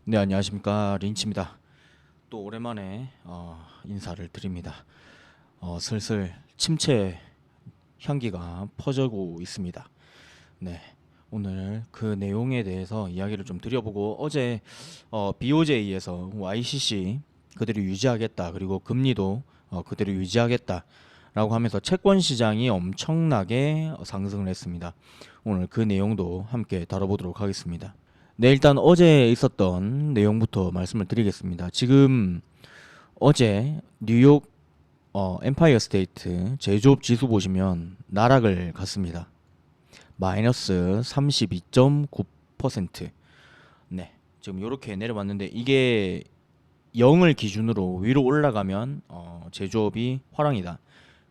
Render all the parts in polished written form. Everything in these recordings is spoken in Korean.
네, 안녕하십니까. 린치입니다. 또 오랜만에 인사를 드립니다. 슬슬 침체 향기가 퍼져고 있습니다. 네, 오늘 그 내용에 대해서 이야기를 좀 드려보고 어제 BOJ에서 YCC 그대로 유지하겠다. 그리고 금리도 그대로 유지하겠다라고 하면서 채권 시장이 엄청나게 상승을 했습니다. 오늘 그 내용도 함께 다뤄보도록 하겠습니다. 네, 일단 어제 있었던 내용부터 말씀을 드리겠습니다. 지금 어제 뉴욕 엠파이어 스테이트 제조업 지수 보시면 나락을 갔습니다. 마이너스 32.9%. 네, 지금 이렇게 내려왔는데 이게 0을 기준으로 위로 올라가면 제조업이 화랑이다.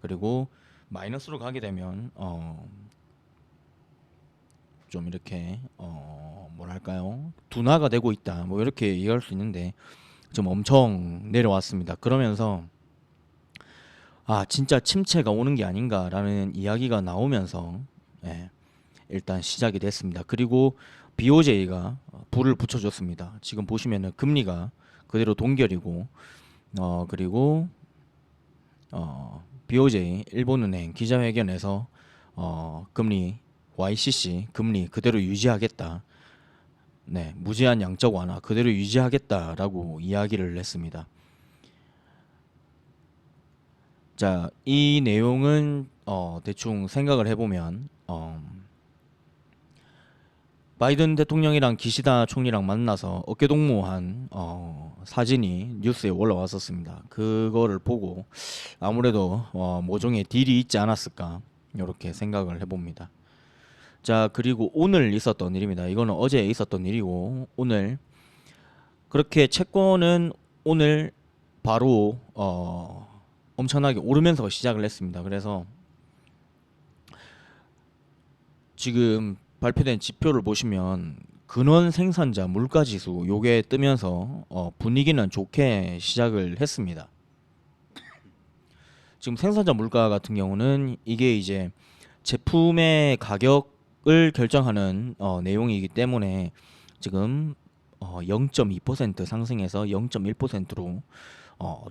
그리고 마이너스로 가게 되면 좀 이렇게 뭐랄까요, 둔화가 되고 있다, 뭐 이렇게 얘기할 수 있는데 좀 엄청 내려왔습니다. 그러면서 진짜 침체가 오는 게 아닌가라는 이야기가 나오면서 예, 일단 시작이 됐습니다. 그리고 BOJ가 불을 붙여줬습니다. 지금 보시면은 금리가 그대로 동결이고 그리고 BOJ 일본은행 기자회견에서 금리 YCC 금리 그대로 유지하겠다. 네, 무제한 양적 완화 그대로 유지하겠다라고 이야기를 했습니다. 자, 이 내용은 대충 생각을 해보면 바이든 대통령이랑 기시다 총리랑 만나서 어깨동무한 사진이 뉴스에 올라왔었습니다. 그거를 보고 아무래도 모종의 딜이 있지 않았을까 이렇게 생각을 해봅니다. 자, 그리고 오늘 있었던 일입니다. 이거는 어제 있었던 일이고 오늘 그렇게 채권은 오늘 바로 엄청나게 오르면서 시작을 했습니다. 그래서 지금 발표된 지표를 보시면 근원 생산자 물가 지수 요게 뜨면서 분위기는 좋게 시작을 했습니다. 지금 생산자 물가 같은 경우는 이게 이제 제품의 가격을 결정하는 내용이기 때문에 지금 0.2% 상승해서 0.1%로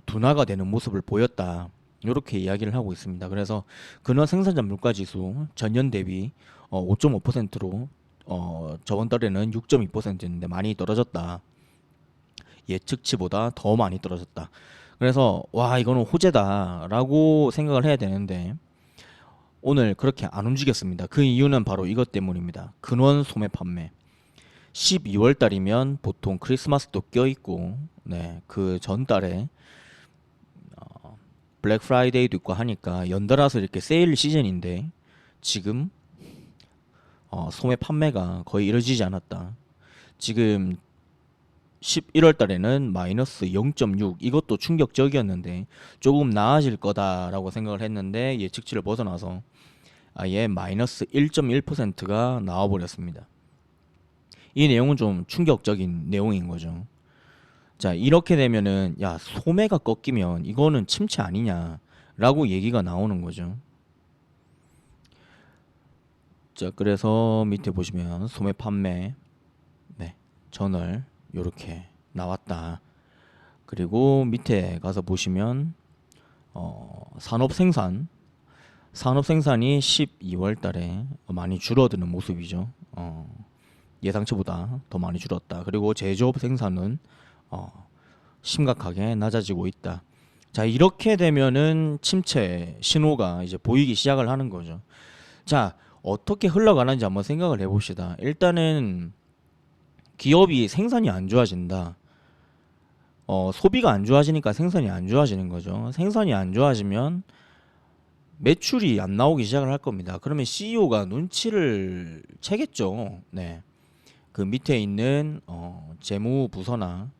둔화가 되는 모습을 보였다. 이렇게 이야기를 하고 있습니다. 그래서 근원 생산자 물가 지수 전년 대비 5.5%로 저번 달에는 6.2%였는데 많이 떨어졌다. 예측치보다 더 많이 떨어졌다. 그래서 와, 이거는 호재다라고 생각을 해야 되는데 오늘 그렇게 안 움직였습니다. 그 이유는 바로 이것 때문입니다. 근원 소매 판매. 12월 달이면 보통 크리스마스도 껴있고, 네, 그 전달에 블랙 프라이데이도 있고 하니까 연달아서 이렇게 세일 시즌인데 지금 소매 판매가 거의 이루어지지 않았다. 지금 11월 달에는 마이너스 0.6, 이것도 충격적이었는데 조금 나아질 거다라고 생각을 했는데 예측치를 벗어나서 아예 마이너스 1.1%가 나와버렸습니다. 이 내용은 좀 충격적인 내용인 거죠. 자, 이렇게 되면은 야, 소매가 꺾이면 이거는 침체 아니냐라고 얘기가 나오는 거죠. 자, 그래서 밑에 보시면 소매 판매, 네, 저널 요렇게 나왔다. 그리고 밑에 가서 보시면 산업 생산, 산업 생산이 12월 달에 많이 줄어드는 모습이죠. 예상치보다 더 많이 줄었다. 그리고 제조업 생산은 심각하게 낮아지고 있다. 자, 이렇게 되면은 침체 신호가 이제 보이기 시작을 하는 거죠. 자, 어떻게 흘러가는지 한번 생각을 해봅시다. 일단은 기업이 생산이 안 좋아진다. 소비가 안 좋아지니까 생산이 안 좋아지는 거죠. 생산이 안 좋아지면 매출이 안 나오기 시작을 할 겁니다. 그러면 CEO가 눈치를 채겠죠. 네. 그 밑에 있는 재무 부서나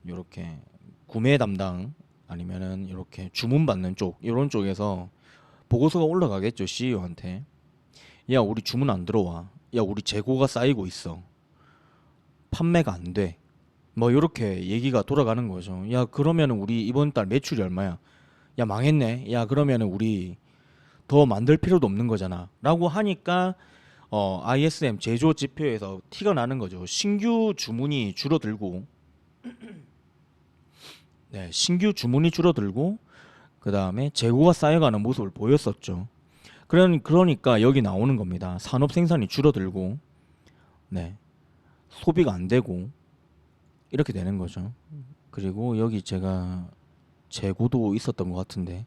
요렇게 구매 담당 아니면은 이렇게 주문 받는 쪽 이런 쪽에서 보고서가 올라가겠죠. CEO한테. 야, 우리 주문 안 들어와. 야, 우리 재고가 쌓이고 있어. 판매가 안 돼. 뭐 이렇게 얘기가 돌아가는 거죠. 야, 그러면은 우리 이번 달 매출이 얼마야? 야, 망했네. 야, 그러면은 우리 더 만들 필요도 없는 거잖아. 라고 하니까 ISM 제조 지표에서 티가 나는 거죠. 신규 주문이 줄어들고 네, 신규 주문이 줄어들고 그 다음에 재고가 쌓여가는 모습을 보였었죠. 그러니까 여기 나오는 겁니다. 산업 생산이 줄어들고, 네, 소비가 안 되고 이렇게 되는 거죠. 그리고 여기 제가 재고도 있었던 것 같은데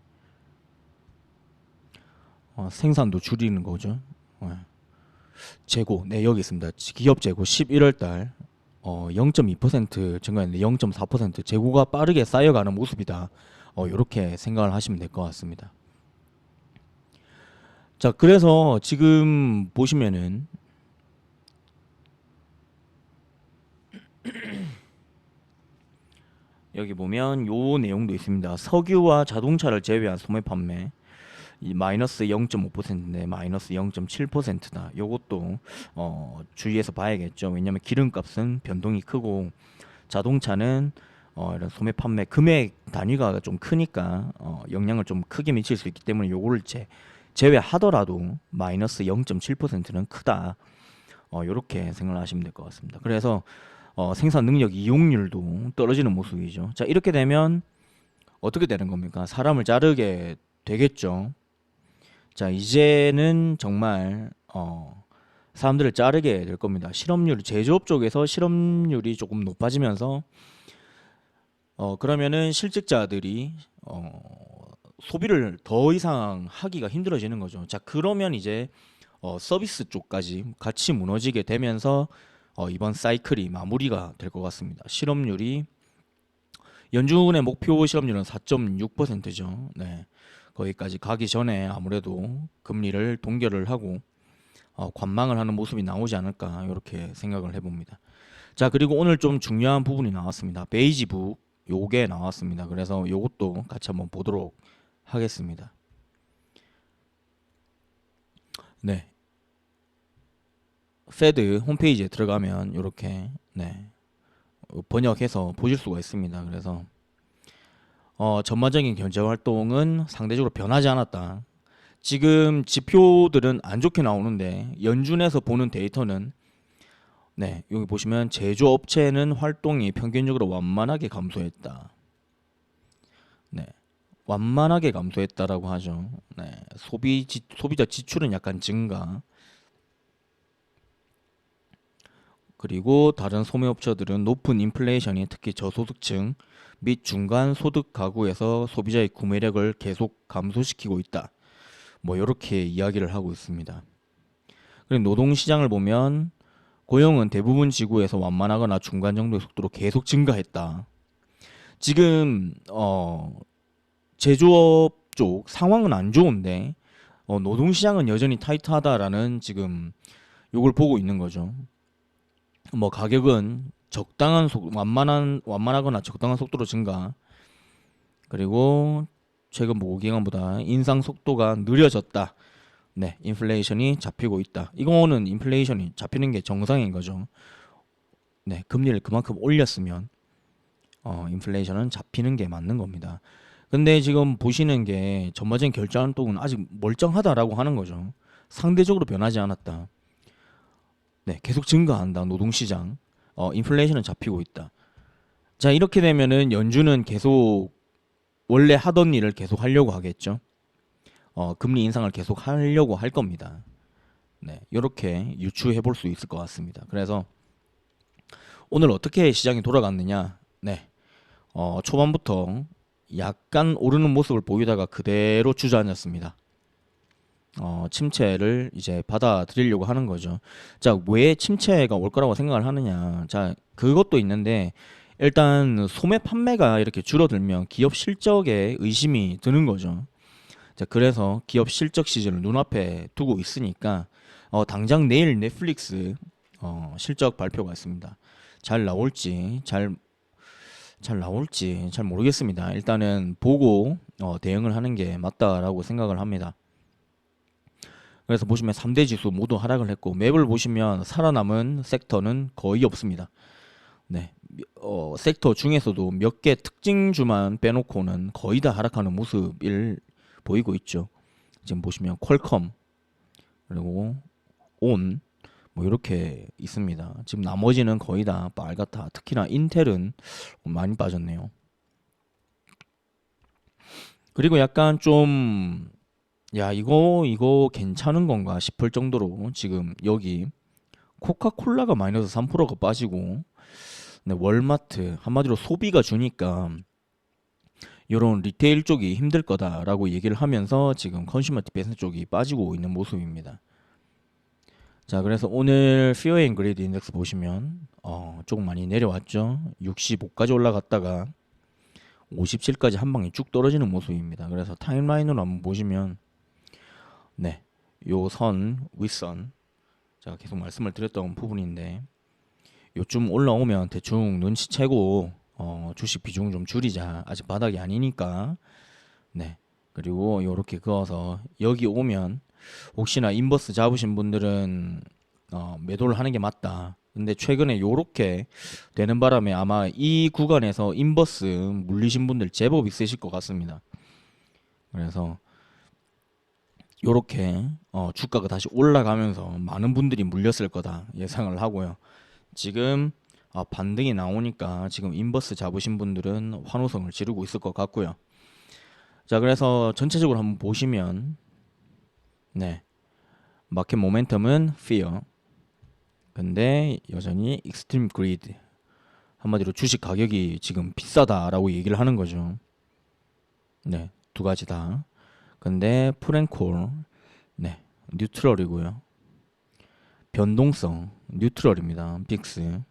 생산도 줄이는 거죠. 네. 재고, 네 여기 있습니다. 기업 재고 11월 달 0.2% 증가했는데 0.4% 재고가 빠르게 쌓여가는 모습이다. 이렇게 생각을 하시면 될 것 같습니다. 자, 그래서 지금 보시면은 여기 보면 요 내용도 있습니다. 석유와 자동차를 제외한 소매 판매 이 마이너스 0.5%인데 마이너스 0.7%다. 요것도 주의해서 봐야겠죠. 왜냐하면 기름값은 변동이 크고 자동차는 이런 소매 판매 금액 단위가 좀 크니까 영향을 좀 크게 미칠 수 있기 때문에 요거를 제외하더라도 마이너스 0.7%는 크다. 요렇게 생각을 하시면 될 것 같습니다. 그래서 생산 능력 이용률도 떨어지는 모습이죠. 자, 이렇게 되면 어떻게 되는 겁니까? 사람을 자르게 되겠죠. 자, 이제는 정말 사람들을 자르게 될 겁니다. 실업률, 제조업 쪽에서 실업률이 조금 높아지면서 그러면은 실직자들이 소비를 더 이상 하기가 힘들어지는 거죠. 자, 그러면 이제 서비스 쪽까지 같이 무너지게 되면서 이번 사이클이 마무리가 될 것 같습니다. 실업률이 연준의 목표 실업률은 4.6%죠. 네. 거기까지 가기 전에 아무래도 금리를 동결을 하고 관망을 하는 모습이 나오지 않을까 이렇게 생각을 해봅니다. 자, 그리고 오늘 좀 중요한 부분이 나왔습니다. 베이지북 요게 나왔습니다. 그래서 요것도 같이 한번 보도록 하겠습니다. 네, 페드 홈페이지에 들어가면 이렇게 네, 번역해서 보실 수가 있습니다. 그래서 전반적인 경제 활동은 상대적으로 변하지 않았다. 지금 지표들은 안 좋게 나오는데 연준에서 보는 데이터는 네, 여기 보시면 제조업체는 활동이 평균적으로 완만하게 감소했다. 네, 완만하게 감소했다라고 하죠. 네, 소비자 지출은 약간 증가. 그리고 다른 소매업체들은 높은 인플레이션이 특히 저소득층 및 중간 소득 가구에서 소비자의 구매력을 계속 감소시키고 있다. 뭐 이렇게 이야기를 하고 있습니다. 그리고 노동시장을 보면 고용은 대부분 지구에서 완만하거나 중간 정도의 속도로 계속 증가했다. 지금 제조업 쪽 상황은 안 좋은데 노동시장은 여전히 타이트하다라는 지금 요걸 보고 있는 거죠. 뭐 가격은 완만하거나 적당한 속도로 증가. 그리고 최근 뭐 5개월보다 인상 속도가 느려졌다. 네, 인플레이션이 잡히고 있다. 이거는 인플레이션이 잡히는 게 정상인 거죠. 네, 금리를 그만큼 올렸으면 인플레이션은 잡히는 게 맞는 겁니다. 근데 지금 보시는 게 전반적인 결제 활동은 아직 멀쩡하다라고 하는 거죠. 상대적으로 변하지 않았다. 네, 계속 증가한다. 노동시장. 인플레이션은 잡히고 있다. 자, 이렇게 되면은 연준은 계속 원래 하던 일을 계속 하려고 하겠죠. 금리 인상을 계속 하려고 할 겁니다. 네, 이렇게 유추해 볼 수 있을 것 같습니다. 그래서 오늘 어떻게 시장이 돌아갔느냐? 네, 초반부터 약간 오르는 모습을 보이다가 그대로 주저앉았습니다. 침체를 이제 받아들이려고 하는 거죠. 자, 왜 침체가 올 거라고 생각을 하느냐? 자, 그것도 있는데 일단 소매 판매가 이렇게 줄어들면 기업 실적에 의심이 드는 거죠. 자, 그래서 기업 실적 시즌을 눈앞에 두고 있으니까 당장 내일 넷플릭스 실적 발표가 있습니다. 잘 나올지 잘 나올지 잘 모르겠습니다. 일단은 보고 대응을 하는 게 맞다라고 생각을 합니다. 그래서 보시면 3대 지수 모두 하락을 했고 맵을 보시면 살아남은 섹터는 거의 없습니다. 네, 섹터 중에서도 몇 개 특징주만 빼놓고는 거의 다 하락하는 모습을 보이고 있죠. 지금 보시면 퀄컴 그리고 온, 뭐 이렇게 있습니다. 지금 나머지는 거의 다 빨갛다. 특히나 인텔은 많이 빠졌네요. 그리고 약간 좀, 야, 이거 괜찮은 건가 싶을 정도로 지금 여기 코카콜라가 마이너스 3%가 빠지고, 네, 월마트, 한마디로 소비가 주니까 이런 리테일 쪽이 힘들 거다라고 얘기를 하면서 지금 컨슈머 디펜스 쪽이 빠지고 있는 모습입니다. 자, 그래서 오늘 피어 앤 그레이드 인덱스 보시면 조금 많이 내려왔죠. 65까지 올라갔다가 57까지 한 방에 쭉 떨어지는 모습입니다. 그래서 타임라인으로 한번 보시면 네, 요 선, 윗선 제가 계속 말씀을 드렸던 부분인데 요쯤 올라오면 대충 눈치채고 주식 비중 좀 줄이자. 아직 바닥이 아니니까. 네. 그리고 요렇게 그어서 여기 오면 혹시나 인버스 잡으신 분들은 매도를 하는 게 맞다. 근데 최근에 요렇게 되는 바람에 아마 이 구간에서 인버스 물리신 분들 제법 있으실 것 같습니다. 그래서 요렇게 주가가 다시 올라가면서 많은 분들이 물렸을 거다 예상을 하고요. 지금 반등이 나오니까 지금 인버스 잡으신 분들은 환호성을 지르고 있을 것 같고요. 자, 그래서 전체적으로 한번 보시면 네, 마켓 모멘텀은 fear. 근데 여전히 extreme greed. 한마디로 주식 가격이 지금 비싸다라고 얘기를 하는 거죠. 네, 두 가지 다. 근데 풀앤콜 네, 뉴트럴이고요. 변동성 뉴트럴입니다. 빅스.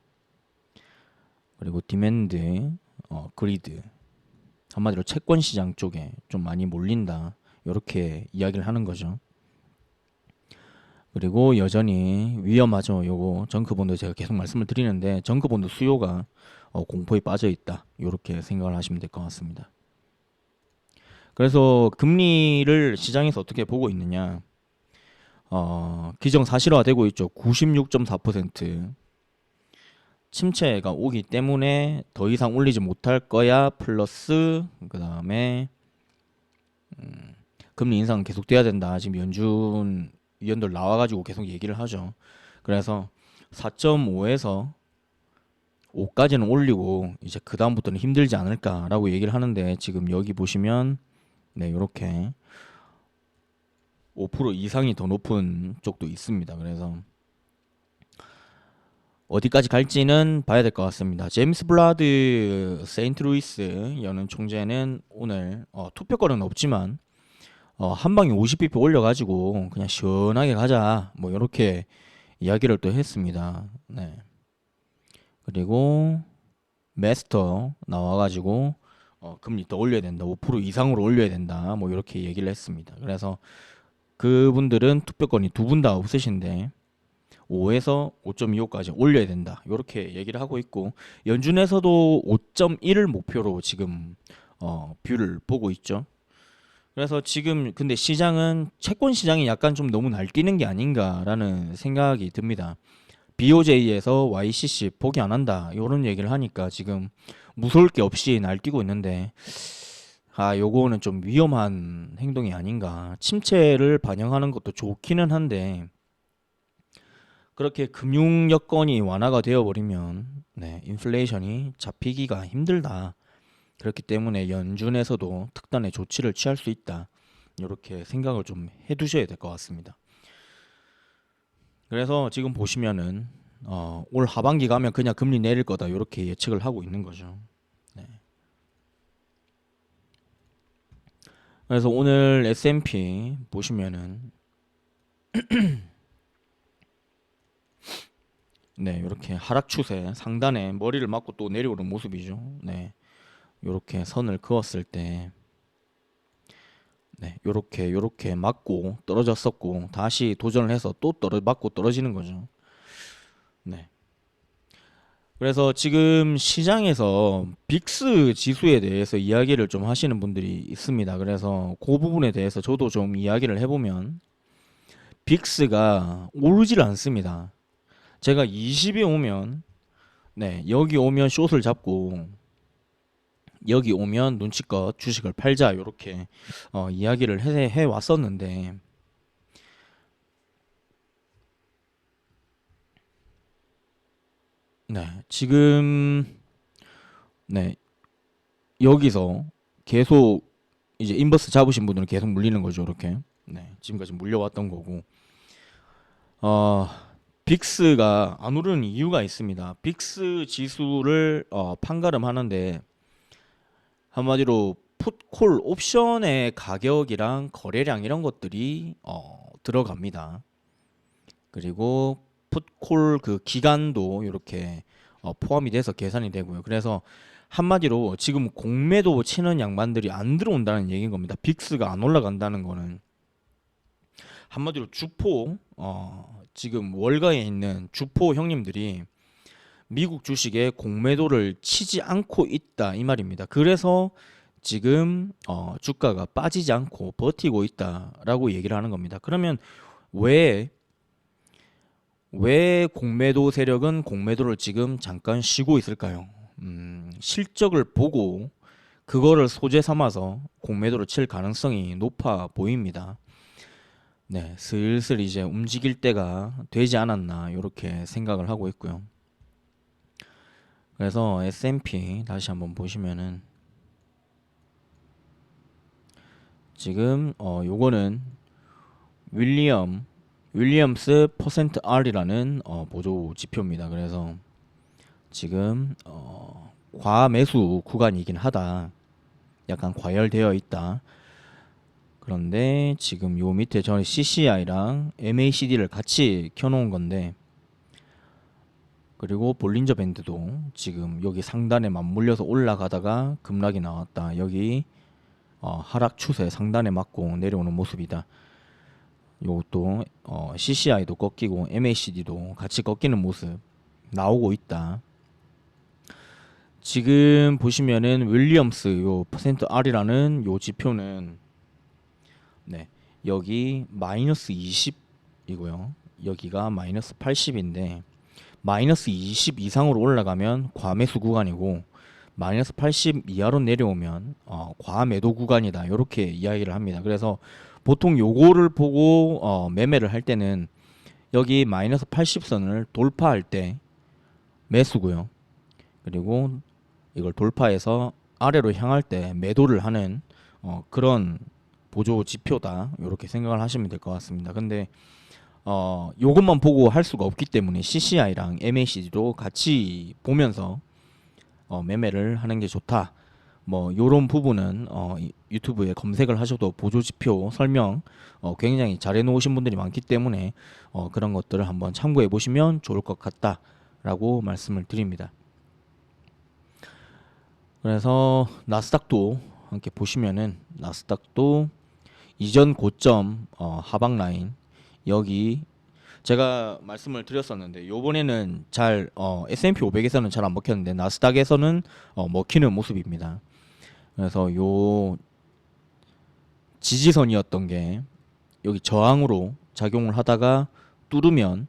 그리고 디맨드 그리드. 한마디로 채권 시장 쪽에 좀 많이 몰린다. 이렇게 이야기를 하는 거죠. 그리고 여전히 위험하죠. 요거 정크본드 제가 계속 말씀을 드리는데 정크본드 수요가 공포에 빠져 있다. 이렇게 생각을 하시면 될 것 같습니다. 그래서 금리를 시장에서 어떻게 보고 있느냐? 기정사실화되고 있죠. 96.4%. 침체가 오기 때문에 더 이상 올리지 못할 거야. 플러스 그 다음에 금리 인상은 계속돼야 된다. 지금 연준 위원들 나와가지고 계속 얘기를 하죠. 그래서 4.5에서 5까지는 올리고 이제 그 다음부터는 힘들지 않을까라고 얘기를 하는데 지금 여기 보시면 네, 이렇게 5% 이상이 더 높은 쪽도 있습니다. 그래서 어디까지 갈지는 봐야 될 것 같습니다. 제임스 블라드 세인트루이스 연은 총재는 오늘 투표권은 없지만 한 방에 50bp 올려가지고 그냥 시원하게 가자 뭐 이렇게 이야기를 또 했습니다. 네. 그리고 메스터 나와가지고 금리 더 올려야 된다. 5% 이상으로 올려야 된다. 뭐 이렇게 얘기를 했습니다. 그래서 그분들은 투표권이 두 분 다 없으신데 5에서 5.25까지 올려야 된다. 이렇게 얘기를 하고 있고 연준에서도 5.1을 목표로 지금 뷰를 보고 있죠. 그래서 지금 근데 시장은 채권 시장이 약간 좀 너무 날뛰는 게 아닌가라는 생각이 듭니다. BOJ에서 YCC 포기 안 한다. 이런 얘기를 하니까 지금 무서울 게 없이 날뛰고 있는데 요거는 좀 위험한 행동이 아닌가. 침체를 반영하는 것도 좋기는 한데 그렇게 금융 여건이 완화가 되어버리면 네, 인플레이션이 잡히기가 힘들다. 그렇기 때문에 연준에서도 특단의 조치를 취할 수 있다. 이렇게 생각을 좀 해두셔야 될 것 같습니다. 그래서 지금 보시면은 올 하반기 가면 그냥 금리 내릴 거다. 이렇게 예측을 하고 있는 거죠. 네. 그래서 오늘 S&P 보시면은 네, 이렇게 하락 추세 상단에 머리를 맞고 또 내려오는 모습이죠. 네. 이렇게 선을 그었을 때 네, 요렇게 맞고 떨어졌었고 다시 도전을 해서 또 맞고 떨어지는 거죠. 네. 그래서 지금 시장에서 빅스 지수에 대해서 이야기를 좀 하시는 분들이 있습니다. 그래서 그 부분에 대해서 저도 좀 이야기를 해보면 빅스가 오르질 않습니다. 제가 20에 오면 네, 여기 오면 숏을 잡고 여기 오면 눈치껏 주식을 팔자 이렇게 이야기를 해 왔었는데 네, 지금 네 여기서 계속 이제 인버스 잡으신 분들은 계속 물리는 거죠, 이렇게. 네, 지금까지 물려왔던 거고. 어, 빅스가 안 오르는 이유가 있습니다. 빅스 지수를 판가름하는데 한마디로 풋콜 옵션의 가격이랑 거래량 이런 것들이 들어갑니다. 그리고 풋콜 그 기간도 이렇게 포함이 돼서 계산이 되고요. 그래서 한마디로 지금 공매도 치는 양반들이 안 들어온다는 얘기인 겁니다. 빅스가 안 올라간다는 거는 한마디로 주포 지금 월가에 있는 주포 형님들이 미국 주식에 공매도를 치지 않고 있다 이 말입니다. 그래서 지금 주가가 빠지지 않고 버티고 있다라고 얘기를 하는 겁니다. 그러면 왜 공매도 세력은 공매도를 지금 잠깐 쉬고 있을까요? 실적을 보고 그거를 소재 삼아서 공매도를 칠 가능성이 높아 보입니다. 네, 슬슬 이제 움직일 때가 되지 않았나 이렇게 생각을 하고 있고요. 그래서 S&P 다시 한번 보시면은 지금 요거는 윌리엄스 퍼센트 R이라는 보조 지표입니다. 그래서 지금 과매수 구간이긴 하다. 약간 과열되어 있다. 그런데 지금 요 밑에 저는 CCI랑 MACD를 같이 켜놓은 건데, 그리고 볼린저 밴드도 지금 여기 상단에 맞물려서 올라가다가 급락이 나왔다. 여기 하락 추세 상단에 맞고 내려오는 모습이다. 요것도 CCI도 꺾이고 MACD도 같이 꺾이는 모습 나오고 있다. 지금 보시면은 윌리엄스 요 퍼센트 R이라는 요 지표는 네, 여기 마이너스 20이고요. 여기가 마이너스 80인데 마이너스 20 이상으로 올라가면 과매수 구간이고 마이너스 80 이하로 내려오면 과매도 구간이다. 이렇게 이야기를 합니다. 그래서 보통 요거를 보고 매매를 할 때는 여기 마이너스 80선을 돌파할 때 매수고요. 그리고 이걸 돌파해서 아래로 향할 때 매도를 하는 그런 보조 지표다. 이렇게 생각을 하시면 될 것 같습니다. 근데 요것만 보고 할 수가 없기 때문에 CCI랑 MACD도 같이 보면서 매매를 하는 게 좋다. 뭐 요런 부분은 유튜브에 검색을 하셔도 보조지표 설명 굉장히 잘 해놓으신 분들이 많기 때문에 그런 것들을 한번 참고해 보시면 좋을 것 같다라고 말씀을 드립니다. 그래서 나스닥도 함께 보시면은 나스닥도 이전 고점 하방 라인 여기 제가 말씀을 드렸었는데 요번에는 잘 S&P 500에서는 잘 안 먹혔는데 나스닥에서는 먹히는 모습입니다. 그래서 요 지지선이었던 게 여기 저항으로 작용을 하다가 뚫으면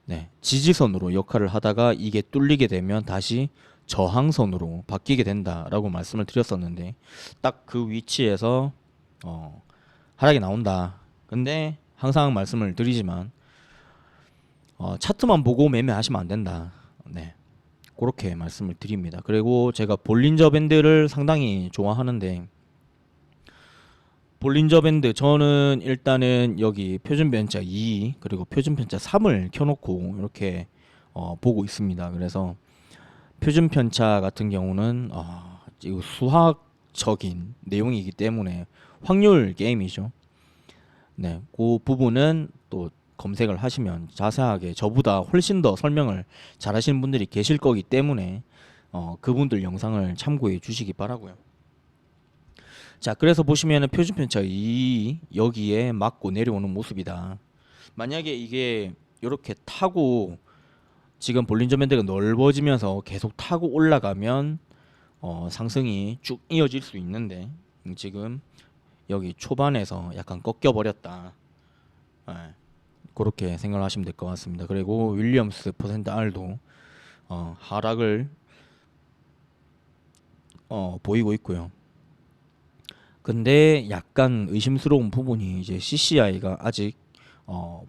네, 지지선으로 역할을 하다가 이게 뚫리게 되면 다시 저항선으로 바뀌게 된다라고 말씀을 드렸었는데 딱 그 위치에서 하락이 나온다. 근데 항상 말씀을 드리지만 차트만 보고 매매하시면 안 된다. 네. 그렇게 말씀을 드립니다. 그리고 제가 볼린저 밴드를 상당히 좋아하는데 볼린저 밴드 저는 일단은 여기 표준 편차 2 그리고 표준 편차 3을 켜놓고 이렇게 보고 있습니다. 그래서 표준 편차 같은 경우는 이거 수학적인 내용이기 때문에 확률 게임이죠. 네, 그 부분은 또 검색을 하시면 자세하게 저보다 훨씬 더 설명을 잘 하시는 분들이 계실 거기 때문에 그분들 영상을 참고해 주시기 바라고요. 자, 그래서 보시면은 표준 편차 2 여기에 맞고 내려오는 모습이다. 만약에 이게 이렇게 타고 지금 볼린저 밴드가 넓어지면서 계속 타고 올라가면 상승이 쭉 이어질 수 있는데 지금 여기 초반에서 약간 꺾여 버렸다. 네, 그렇게 생각을 하시면 될 것 같습니다. 그리고 윌리엄스 퍼센트 R도 하락을 보이고 있고요. 근데 약간 의심스러운 부분이 이제 CCI가 아직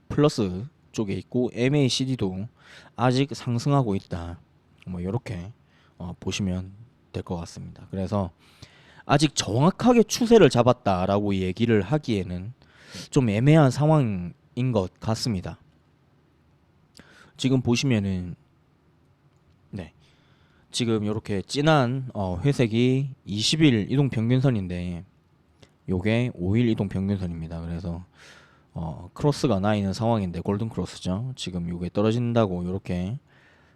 플러스 쪽에 있고 MACD도 아직 상승하고 있다. 뭐 이렇게 보시면 될 것 같습니다. 그래서 아직 정확하게 추세를 잡았다라고 얘기를 하기에는 좀 애매한 상황인 것 같습니다. 지금 보시면은 네, 지금 이렇게 진한 회색이 20일 이동 평균선인데 요게 5일 이동 평균선입니다. 그래서 크로스가 나 있는 상황인데 골든 크로스죠. 지금 요게 떨어진다고 이렇게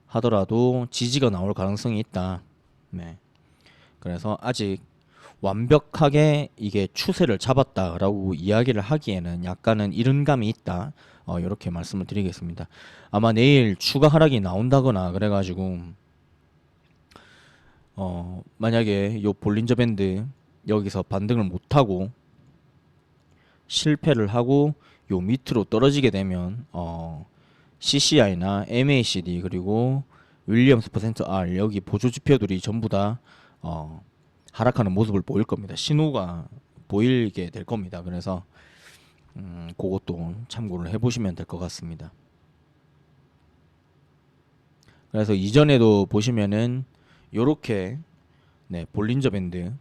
하더라도 지지가 나올 가능성이 있다. 네. 그래서 아직 완벽하게 이게 추세를 잡았다라고 이야기를 하기에는 약간은 이른 감이 있다. 이렇게 말씀을 드리겠습니다. 아마 내일 추가 하락이 나온다거나 그래가지고 만약에 요 볼린저 밴드 여기서 반등을 못하고 실패를 하고 요 밑으로 떨어지게 되면 CCI나 MACD 그리고 윌리엄스 퍼센트 R 여기 보조 지표들이 전부 다 하락하는 모습을 보일 겁니다. 신호가 보이게 될 겁니다. 그래서 그것도 참고를 해보시면 될 것 같습니다. 그래서 이전에도 보시면은 요렇게 네, 볼린저 밴드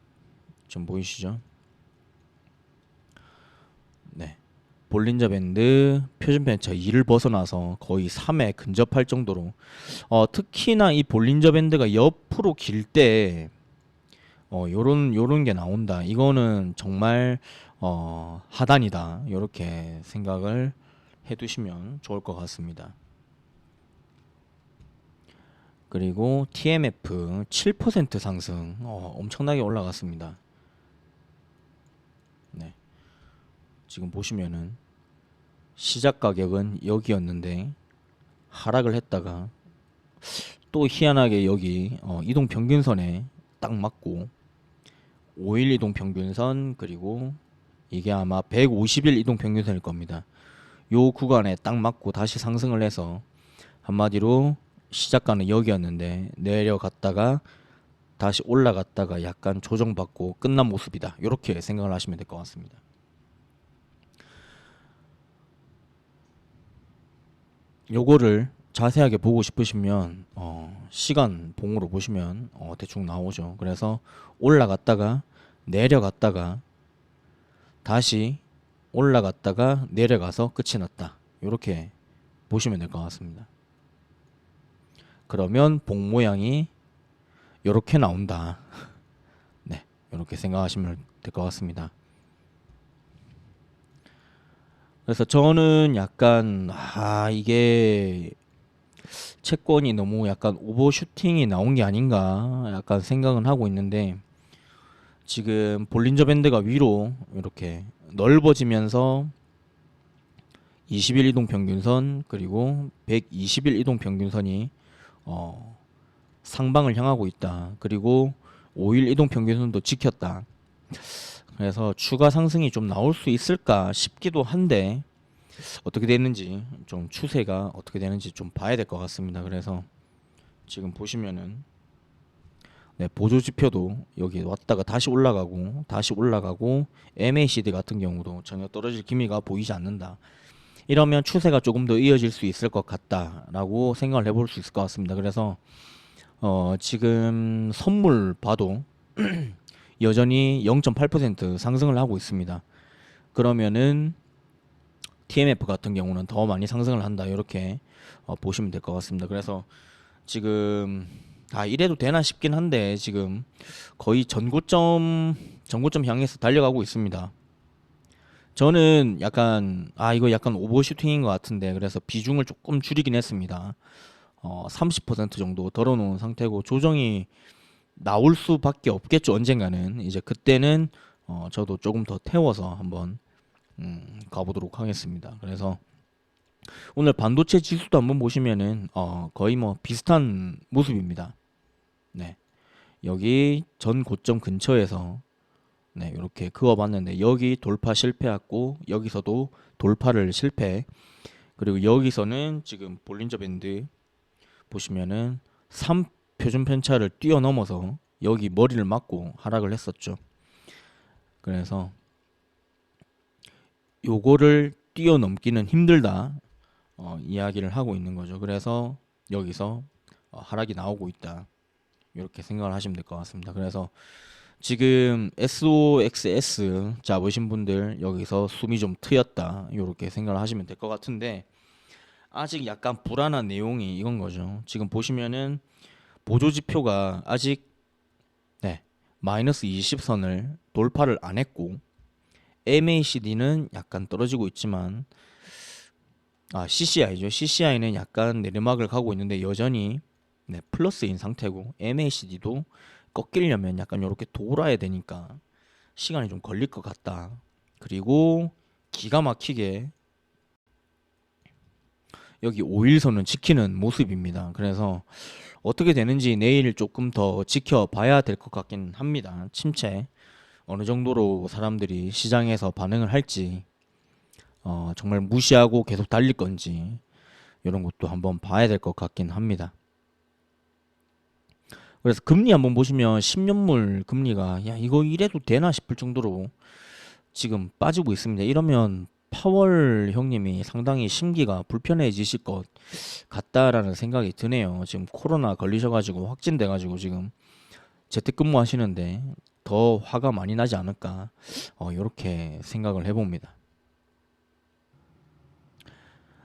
좀 보이시죠? 네. 볼린저 밴드 표준 편차 2를 벗어나서 거의 3에 근접할 정도로 특히나 이 볼린저 밴드가 옆으로 길 때 요런 게 나온다. 이거는 정말 하단이다. 요렇게 생각을 해 두시면 좋을 것 같습니다. 그리고 TMF 7% 상승 엄청나게 올라갔습니다. 네. 지금 보시면은 시작 가격은 여기였는데 하락을 했다가 또 희한하게 여기 이동 평균선에 딱 맞고 5일 이동 평균선 그리고 이게 아마 150일 이동 평균선일 겁니다. 요 구간에 딱 맞고 다시 상승을 해서 한마디로 시작가는 여기였는데 내려갔다가 다시 올라갔다가 약간 조정받고 끝난 모습이다. 이렇게 생각을 하시면 될 것 같습니다. 요거를 자세하게 보고 싶으시면 시간 봉으로 보시면 대충 나오죠. 그래서 올라갔다가 내려갔다가 다시 올라갔다가 내려가서 끝이 났다. 이렇게 보시면 될 것 같습니다. 그러면 봉 모양이 이렇게 나온다. 네, 이렇게 생각하시면 될 것 같습니다. 그래서 저는 약간 이게 채권이 너무 약간 오버슈팅이 나온 게 아닌가 약간 생각은 하고 있는데 지금 볼린저 밴드가 위로 이렇게 넓어지면서 20일 이동 평균선 그리고 120일 이동 평균선이 상방을 향하고 있다. 그리고 5일 이동 평균선도 지켰다. 그래서 추가 상승이 좀 나올 수 있을까 싶기도 한데 어떻게 됐는지 좀 추세가 어떻게 되는지 좀 봐야 될 것 같습니다. 그래서 지금 보시면은 네, 보조 지표도 여기 왔다가 다시 올라가고 MACD 같은 경우도 전혀 떨어질 기미가 보이지 않는다. 이러면 추세가 조금 더 이어질 수 있을 것 같다라고 생각을 해볼 수 있을 것 같습니다. 그래서 지금 선물 봐도 여전히 0.8% 상승을 하고 있습니다. 그러면은 TMF 같은 경우는 더 많이 상승을 한다. 이렇게 보시면 될 것 같습니다. 그래서 지금 이래도 되나 싶긴 한데 지금 거의 전고점 향해서 달려가고 있습니다. 저는 약간 이거 약간 오버슈팅인 것 같은데 그래서 비중을 조금 줄이긴 했습니다. 30% 정도 덜어놓은 상태고 조정이 나올 수밖에 없겠죠. 언젠가는 이제 그때는 저도 조금 더 태워서 한번 가보도록 하겠습니다. 그래서 오늘 반도체 지수도 한번 보시면은 거의 뭐 비슷한 모습입니다. 네, 여기 전 고점 근처에서 네, 이렇게 그어봤는데 여기 돌파 실패했고 여기서도 돌파를 실패. 그리고 여기서는 지금 볼린저 밴드 보시면은 3 표준 편차를 뛰어넘어서 여기 머리를 맞고 하락을 했었죠. 그래서 요거를 뛰어넘기는 힘들다 이야기를 하고 있는 거죠. 그래서 여기서 하락이 나오고 있다. 이렇게 생각을 하시면 될 것 같습니다. 그래서 지금 SOXS 잡으신 분들 여기서 숨이 좀 트였다. 이렇게 생각을 하시면 될 것 같은데 아직 약간 불안한 내용이 이건 거죠. 지금 보시면은 보조 지표가 아직 네, 마이너스 20선을 돌파를 안 했고 MACD는 약간 떨어지고 있지만 CCI죠. CCI는 약간 내리막을 가고 있는데 여전히 네, 플러스인 상태고 MACD도 꺾이려면 약간 이렇게 돌아야 되니까 시간이 좀 걸릴 것 같다. 그리고 기가 막히게 여기 5일선은 지키는 모습입니다. 그래서 어떻게 되는지 내일 조금 더 지켜봐야 될 것 같긴 합니다. 침체 어느 정도로 사람들이 시장에서 반응을 할지 정말 무시하고 계속 달릴 건지 이런 것도 한번 봐야 될 것 같긴 합니다. 그래서 금리 한번 보시면 10년물 금리가 야 이거 이래도 되나 싶을 정도로 지금 빠지고 있습니다. 이러면 파월 형님이 상당히 심기가 불편해지실 것 같다라는 생각이 드네요. 지금 코로나 걸리셔가지고 확진돼가지고 지금 재택근무 하시는데 더 화가 많이 나지 않을까 이렇게 생각을 해봅니다.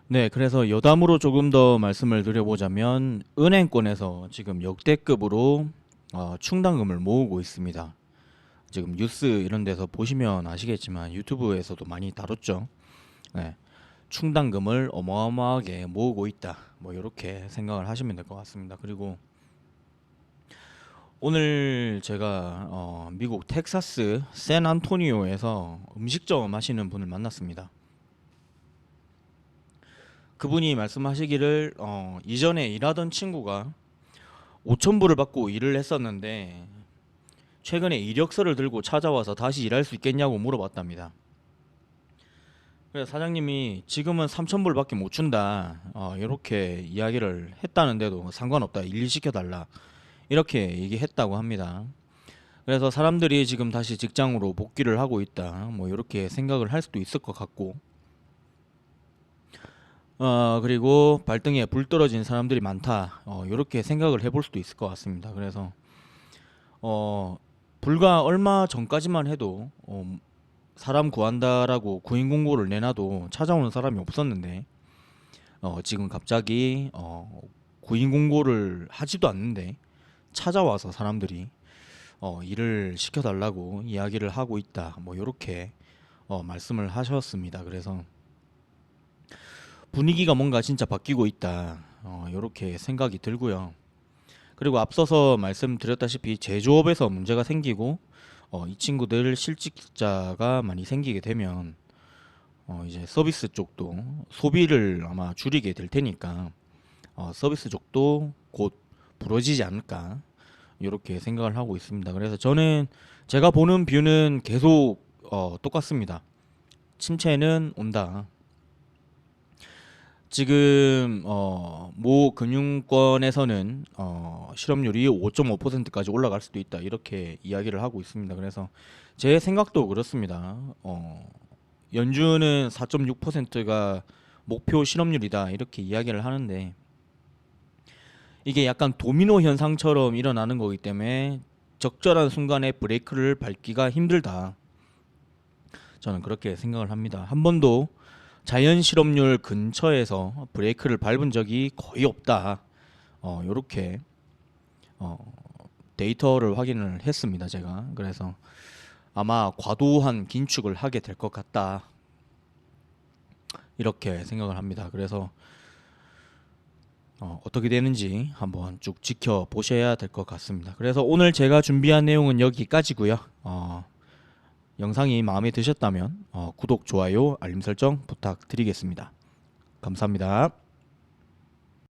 네, 그래서 여담으로 조금 더 말씀을 드려보자면 은행권에서 지금 역대급으로 충당금을 모으고 있습니다. 지금 뉴스 이런 데서 보시면 아시겠지만 유튜브에서도 많이 다뤘죠. 네, 충당금을 어마어마하게 모으고 있다. 뭐 이렇게 생각을 하시면 될 것 같습니다. 그리고 오늘 제가 미국 텍사스 샌안토니오에서 음식점 하시는 분을 만났습니다. 그분이 말씀하시기를 이전에 일하던 친구가 5,000불을 받고 일을 했었는데 최근에 이력서를 들고 찾아와서 다시 일할 수 있겠냐고 물어봤답니다. 그래서 사장님이 지금은 3,000불밖에 못 준다. 이렇게 이야기를 했다는데도 상관없다. 일 시켜달라. 이렇게 얘기했다고 합니다. 그래서 사람들이 지금 다시 직장으로 복귀를 하고 있다. 뭐 이렇게 생각을 할 수도 있을 것 같고 그리고 발등에 불 떨어진 사람들이 많다. 이렇게 생각을 해볼 수도 있을 것 같습니다. 그래서 불과 얼마 전까지만 해도 사람 구한다라고 구인 공고를 내놔도 찾아오는 사람이 없었는데 지금 갑자기 구인 공고를 하지도 않는데 찾아와서 사람들이 일을 시켜달라고 이야기를 하고 있다. 뭐 이렇게 말씀을 하셨습니다. 그래서 분위기가 뭔가 진짜 바뀌고 있다. 이렇게 생각이 들고요. 그리고 앞서서 말씀드렸다시피 제조업에서 문제가 생기고 이 친구들 실직자가 많이 생기게 되면 이제 서비스 쪽도 소비를 아마 줄이게 될 테니까 서비스 쪽도 곧 부러지지 않을까 이렇게 생각을 하고 있습니다. 그래서 저는 제가 보는 뷰는 계속 똑같습니다. 침체는 온다. 지금 모 금융권에서는 실업률이 5.5%까지 올라갈 수도 있다 이렇게 이야기를 하고 있습니다. 그래서 제 생각도 그렇습니다. 연준은 4.6%가 목표 실업률이다 이렇게 이야기를 하는데 이게 약간 도미노 현상처럼 일어나는 거기 때문에 적절한 순간에 브레이크를 밟기가 힘들다. 저는 그렇게 생각을 합니다. 한 번도 자연 실업률 근처에서 브레이크를 밟은 적이 거의 없다. 요렇게 데이터를 확인을 했습니다. 제가. 그래서 아마 과도한 긴축을 하게 될 것 같다. 이렇게 생각을 합니다. 그래서 어떻게 되는지 한번 쭉 지켜보셔야 될 것 같습니다. 그래서 오늘 제가 준비한 내용은 여기까지고요. 영상이 마음에 드셨다면 구독, 좋아요, 알림 설정 부탁드리겠습니다. 감사합니다.